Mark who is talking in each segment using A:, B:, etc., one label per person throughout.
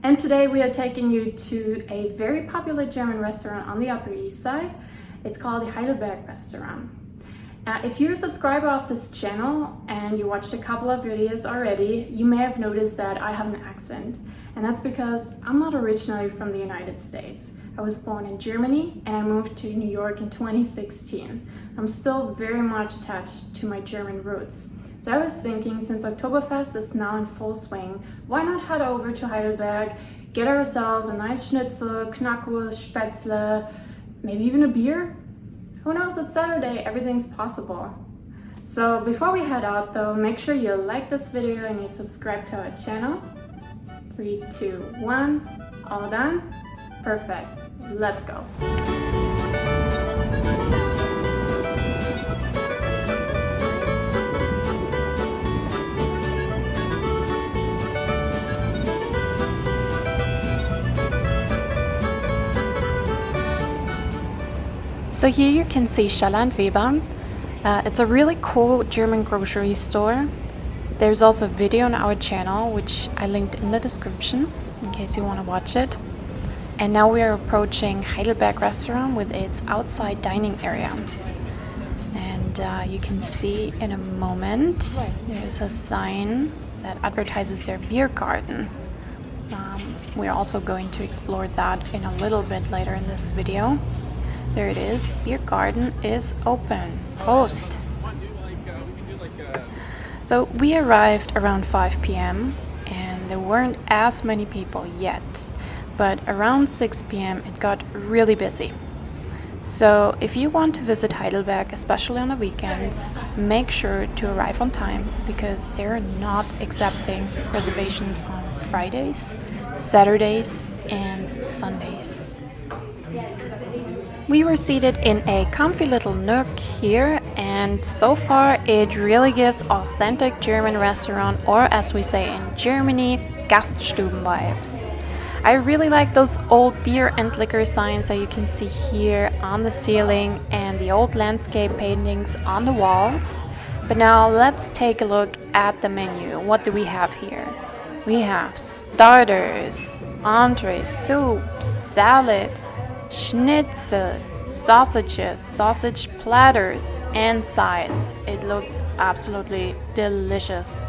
A: and today we are taking you to a very popular German restaurant on the Upper East Side. It's called the Heidelberg restaurant. If you're a subscriber of this channel and you watched a couple of videos already, you may have noticed that I have an accent, and that's because I'm not originally from the United States. I was born in Germany and I moved to New York in 2016. I'm still very much attached to my German roots. So I was thinking, since Oktoberfest is now in full swing, why not head over to Heidelberg, get ourselves a nice schnitzel, Knackwurst, Spätzle, maybe even a beer? Who knows, it's Saturday, everything's possible. So before we head out though, make sure you like this video and you subscribe to our channel. 3, 2, 1, all done? Perfect, let's go. So here you can see Schaller & Weber. It's a really cool German grocery store. There's also a video on our channel, which I linked in the description, in case you want to watch it. And now we are approaching Heidelberg restaurant with its outside dining area. And you can see in a moment, there's a sign that advertises their beer garden. We're also going to explore that in a little bit later in this video. There it is, beer garden is open. Prost! So we arrived around 5 p.m. and there weren't as many people yet, but around 6 p.m. it got really busy. So if you want to visit Heidelberg, especially on the weekends, make sure to arrive on time because they're not accepting reservations on Fridays, Saturdays and Sundays. We were seated in a comfy little nook here, and so far it really gives authentic German restaurant, or as we say in Germany, Gaststuben vibes. I really like those old beer and liquor signs that you can see here on the ceiling and the old landscape paintings on the walls. But now let's take a look at the menu. What do we have here? We have starters, entrees, soup, salad, schnitzel, sausages, sausage platters, and sides. It looks absolutely delicious.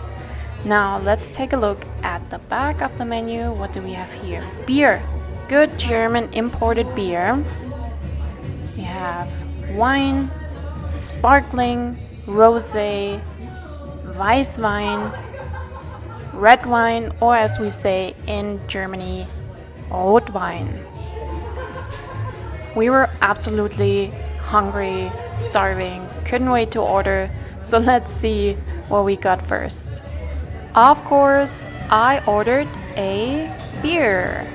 A: Now let's take a look at the back of the menu. What do we have here? Beer, good German imported beer. We have wine, sparkling, rosé, Weißwein, red wine, or as we say in Germany, Rotwein. We were absolutely hungry, starving, couldn't wait to order, so let's see what we got first. Of course, I ordered a beer,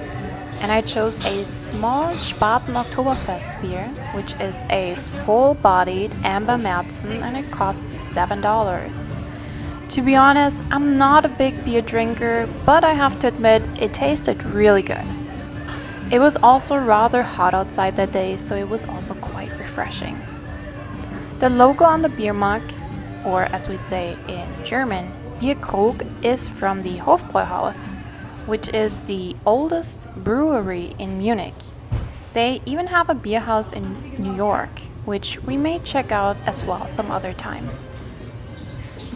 A: and I chose a small Spaten Oktoberfest beer, which is a full-bodied amber Märzen, and it costs $7. To be honest, I'm not a big beer drinker, but I have to admit, it tasted really good. It was also rather hot outside that day, so it was also quite refreshing. The logo on the beer mug, or as we say in German, Bierkrug, is from the Hofbräuhaus, which is the oldest brewery in Munich. They even have a beer house in New York, which we may check out as well some other time.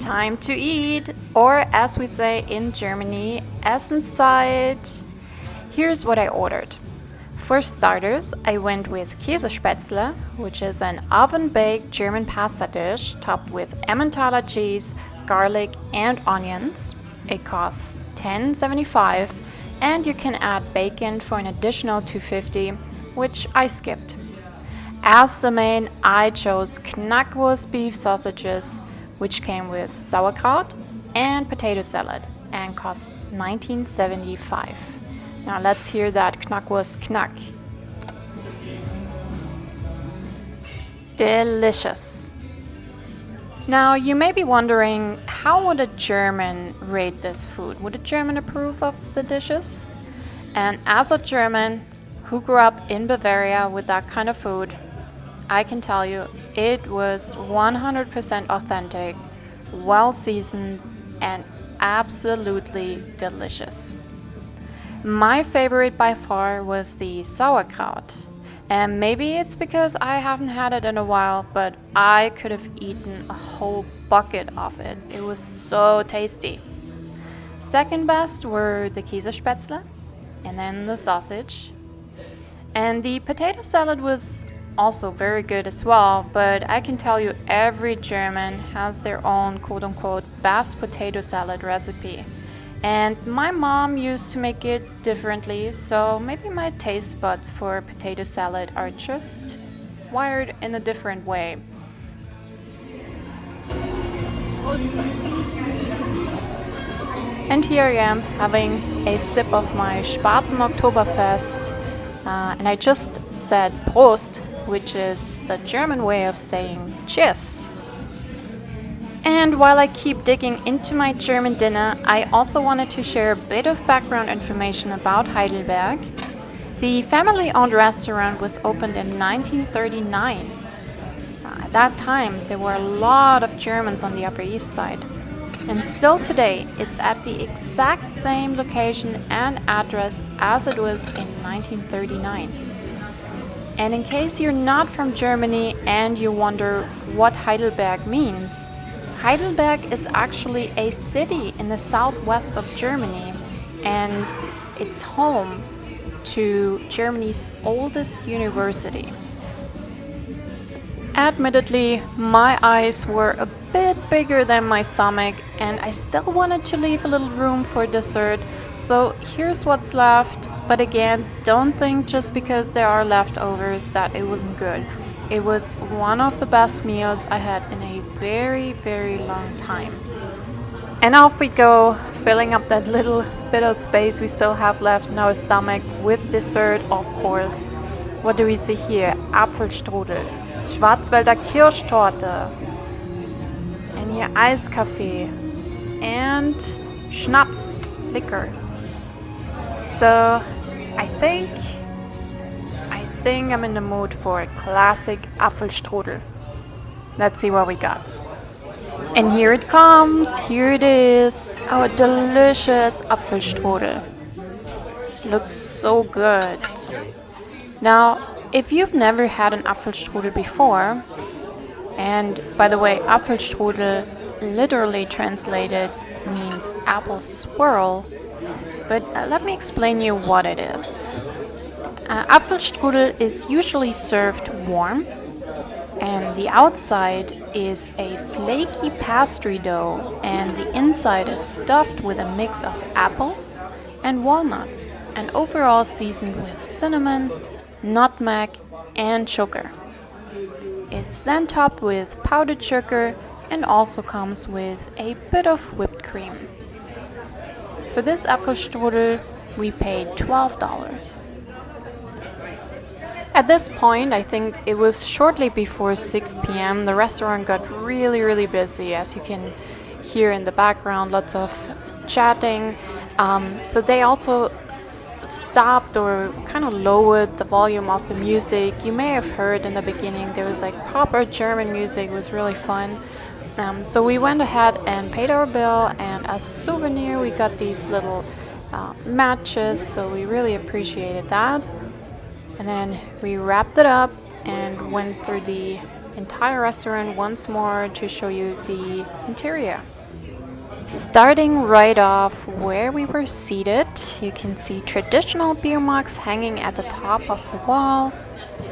A: Time to eat, or as we say in Germany, Essenszeit. Here's what I ordered. For starters, I went with Käsespätzle, which is an oven-baked German pasta dish topped with Emmentaler cheese, garlic, and onions. It costs $10.75, and you can add bacon for an additional $2.50, which I skipped. As the main, I chose Knackwurst beef sausages, which came with sauerkraut and potato salad, and cost $19.75. Now let's hear that Knackwurst knack. Delicious. Now you may be wondering, how would a German rate this food? Would a German approve of the dishes? And as a German who grew up in Bavaria with that kind of food, I can tell you it was 100% authentic, well seasoned, and absolutely delicious. My favorite by far was the sauerkraut. And maybe it's because I haven't had it in a while, but I could have eaten a whole bucket of it. It was so tasty. Second best were the Käsespätzle, and then the sausage. And the potato salad was also very good as well, but I can tell you every German has their own quote-unquote best potato salad recipe. And my mom used to make it differently, so maybe my taste buds for potato salad are just wired in a different way. And here I am having a sip of my Spaten Oktoberfest, and I just said Prost, which is the German way of saying cheers. And while I keep digging into my German dinner, I also wanted to share a bit of background information about Heidelberg. The family-owned restaurant was opened in 1939. At that time, there were a lot of Germans on the Upper East Side. And still today, it's at the exact same location and address as it was in 1939. And in case you're not from Germany and you wonder what Heidelberg means, Heidelberg is actually a city in the southwest of Germany, and it's home to Germany's oldest university. Admittedly, my eyes were a bit bigger than my stomach, and I still wanted to leave a little room for dessert, so here's what's left. But again, don't think just because there are leftovers that it wasn't good. It was one of the best meals I had in a very, very long time. And off we go, filling up that little bit of space we still have left in our stomach with dessert, of course. What do we see here? Apfelstrudel, Schwarzwälder Kirschtorte, and here Eiskaffee, and Schnaps, liquor. So I think I'm in the mood for a classic Apfelstrudel. Let's see what we got. And here it comes, here it is, our delicious Apfelstrudel. Looks so good. Now, if you've never had an Apfelstrudel before, and by the way, Apfelstrudel literally translated means apple swirl, but let me explain you what it is. Apfelstrudel is usually served warm, and the outside is a flaky pastry dough, and the inside is stuffed with a mix of apples and walnuts, and overall seasoned with cinnamon, nutmeg, and sugar. It's then topped with powdered sugar and also comes with a bit of whipped cream. For this Apfelstrudel, we paid $12. At this point, I think it was shortly before 6 p.m., the restaurant got really busy, as you can hear in the background, lots of chatting. So they also stopped or kind of lowered the volume of the music. You may have heard in the beginning there was like proper German music. It was really fun. So we went ahead and paid our bill, and as a souvenir we got these little matches, so we really appreciated that. And then we wrapped it up and went through the entire restaurant once more to show you the interior. Starting right off where we were seated, you can see traditional beer mugs hanging at the top of the wall,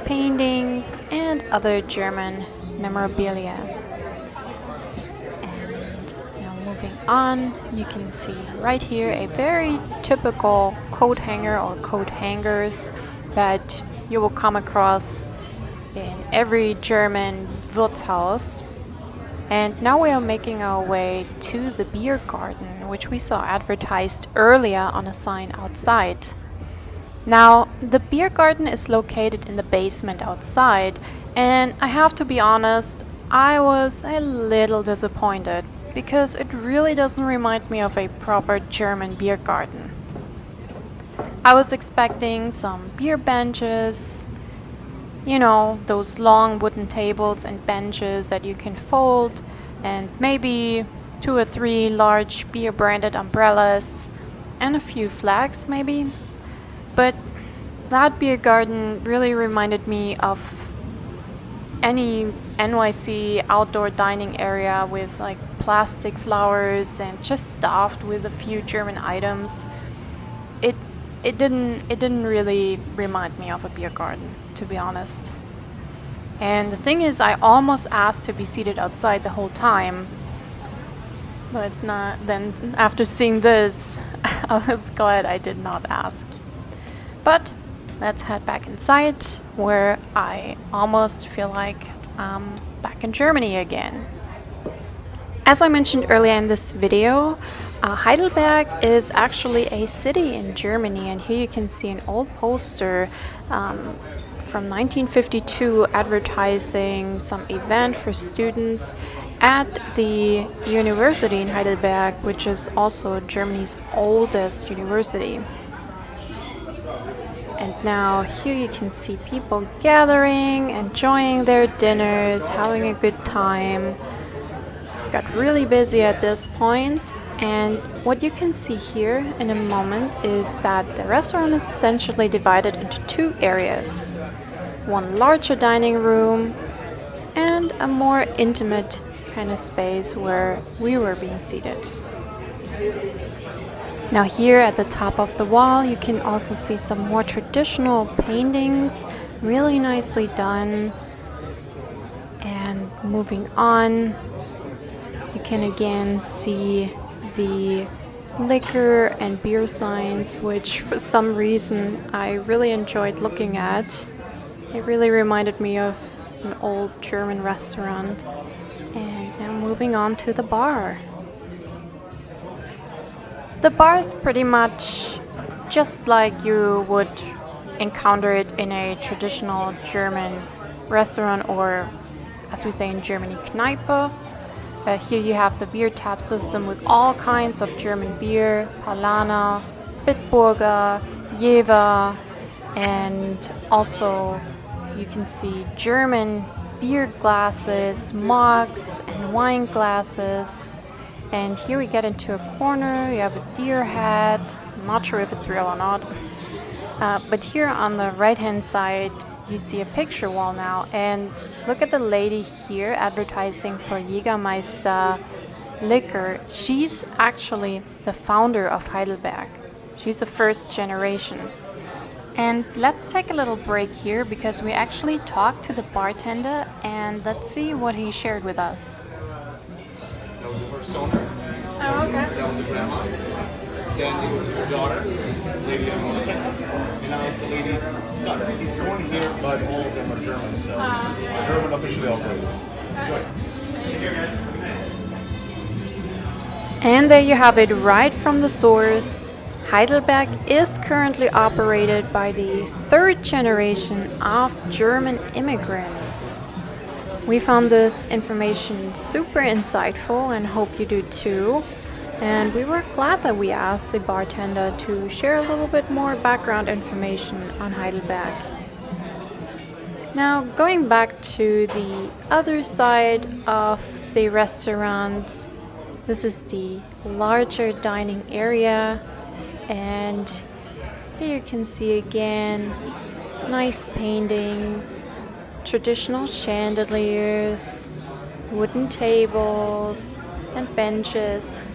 A: paintings, and other German memorabilia. And now moving on, you can see right here a very typical coat hanger or coat hangers that you will come across in every German Wirtshaus. And now we are making our way to the beer garden, which we saw advertised earlier on a sign outside. Now, the beer garden is located in the basement outside, and I have to be honest, I was a little disappointed because it really doesn't remind me of a proper German beer garden. I was expecting some beer benches, you know, those long wooden tables and benches that you can fold, and maybe 2 or 3 large beer branded umbrellas. and a few flags maybe. But that beer garden really reminded me of any NYC outdoor dining area with like plastic flowers and just stuffed with a few German items. It didn't really remind me of a beer garden, to be honest. And the thing is, I almost asked to be seated outside the whole time, but then after seeing this, I was glad I did not ask. But let's head back inside, where I almost feel like I'm back in Germany again. As I mentioned earlier in this video, Heidelberg is actually a city in Germany, and here you can see an old poster from 1952 advertising some event for students at the university in Heidelberg, which is also Germany's oldest university. And now here you can see people gathering, enjoying their dinners, having a good time. Got really busy at this point, and what you can see here in a moment is that the restaurant is essentially divided into two areas. One larger dining room and a more intimate kind of space where we were being seated. Now here at the top of the wall you can also see some more traditional paintings, really nicely done. And moving on, you can again see the liquor and beer signs, which for some reason I really enjoyed looking at. It really reminded me of an old German restaurant. And now moving on to the bar. The bar is pretty much just like you would encounter it in a traditional German restaurant, or as we say in Germany, Kneipe. Here you have the beer tap system with all kinds of German beer, Paulaner, Bitburger, Jever, and also you can see German beer glasses, mugs, and wine glasses. And here we get into a corner, you have a deer head. I'm not sure if it's real or not. But here on the right hand side, you see a picture wall now. And look at the lady here advertising for Jägermeister liquor. She's actually the founder of Heidelberg. She's the first generation. And let's take a little break here because we actually talked to the bartender, and let's see what he shared with us.
B: That was the first owner.
A: Oh, okay.
B: That was a grandma. Then it was her daughter, lady on the motorcycle. And now it's the lady's son. He's born here, but all of them are German, so German officially all good. Enjoy.
A: And there you have it, right from the source. Heidelberg is currently operated by the third generation of German immigrants. We found this information super insightful and hope you do too. And we were glad that we asked the bartender to share a little bit more background information on Heidelberg. Now, going back to the other side of the restaurant, this is the larger dining area. And here you can see again nice paintings, traditional chandeliers, wooden tables and benches,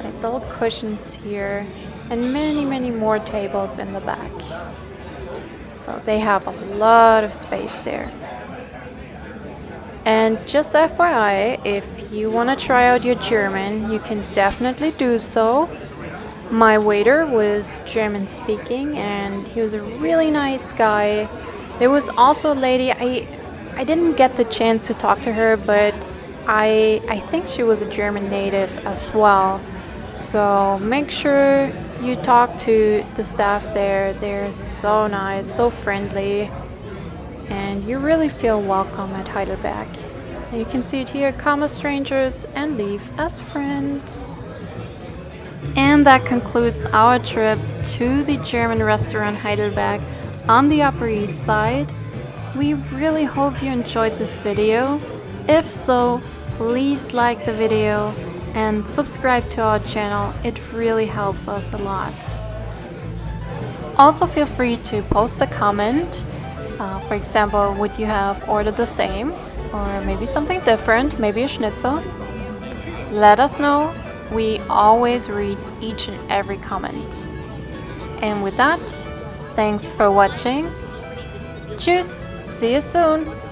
A: nice little cushions here, and many more tables in the back. So they have a lot of space there. And just FYI, if you want to try out your German, you can definitely do so. My waiter was German speaking and he was a really nice guy. There was also a lady, I didn't get the chance to talk to her, but I think she was a German native as well. So make sure you talk to the staff there. They're so nice, so friendly, and you really feel welcome at Heidelberg. And you can see it here, come as strangers and leave as friends. And that concludes our trip to the German restaurant Heidelberg on the Upper East Side. We really hope you enjoyed this video. If so, please like the video and subscribe to our channel. It really helps us a lot. Also feel free to post a comment. For example, would you have ordered the same? Or maybe something different, maybe a schnitzel? Let us know. We always read each and every comment. And with that, thanks for watching. Tschüss, see you soon!